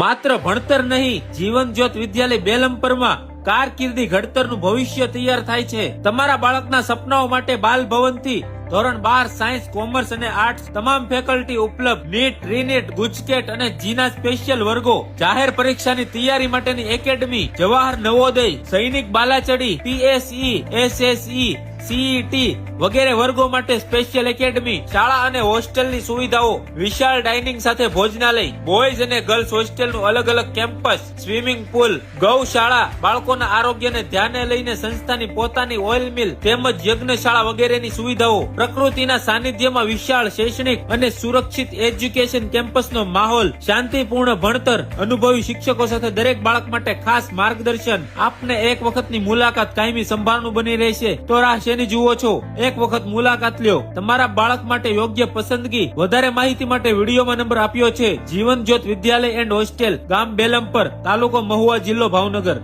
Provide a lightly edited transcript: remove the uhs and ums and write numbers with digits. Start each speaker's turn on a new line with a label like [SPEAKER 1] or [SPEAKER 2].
[SPEAKER 1] માત્ર ભણતર નહીં, જીવન જ્યોત વિદ્યાલય બેલમપરમાં કારકિર્દી ઘડતરનું ભવિષ્ય તૈયાર થાય છે। તમારા બાળકના સપનાઓ માટે બાલ ભવનથી ધોરણ 12 સાયન્સ, કોમર્સ અને આર્ટ્સ તમામ ફેકલ્ટી ઉપલબ્ધ। નીટ, રીનીટ, ગુજકેટ અને જીના સ્પેશિયલ વર્ગો, જાહેર પરીક્ષાની તૈયારી માટેની એકેડમી, જવાહર નવોદય, સૈનિક બાલાચડી, પીએસઈ, એસએસઈ, સીઈટી વગેરે વર્ગો માટે સ્પેશિયલ એકેડમી, શાળા અને હોસ્ટેલની સુવિધાઓ, વિશાળ ડાઇનિંગ સાથે ભોજનાલય, બોયઝ અને ગર્લ્સ હોસ્ટેલનું અલગ અલગ કેમ્પસ, સ્વિમિંગ પુલ, ગૌશાળા, બાળકોના આરોગ્યને ધ્યાને લઈને સંસ્થાની પોતાની ઓઇલ મિલ તેમજ યજ્ઞશાળા વગેરેની સુવિધાઓ, પ્રકૃતિના સાનિધ્યમાં વિશાળ શૈક્ષણિક અને સુરક્ષિત એજ્યુકેશન કેમ્પસનો માહોલ, શાંતિપૂર્ણ ભણતર, અનુભવી શિક્ષકો સાથે દરેક બાળક માટે ખાસ માર્ગદર્શન। આપને એક વખતની મુલાકાત કાયમી સંભાળનું બની રહેશે, તો રાહ શેની જુઓ છો? એક વખત મુલાકાત લ્યો। તમારા બાળક માટે યોગ્ય પસંદગી। વધારે માહિતી માટે વિડીયોમાં નંબર આપ્યો છે। જીવન જ્યોત વિદ્યાલય એન્ડ હોસ્ટેલ, ગામ બેલમપર, તાલુકો મહુવા, જિલ્લો ભાવનગર।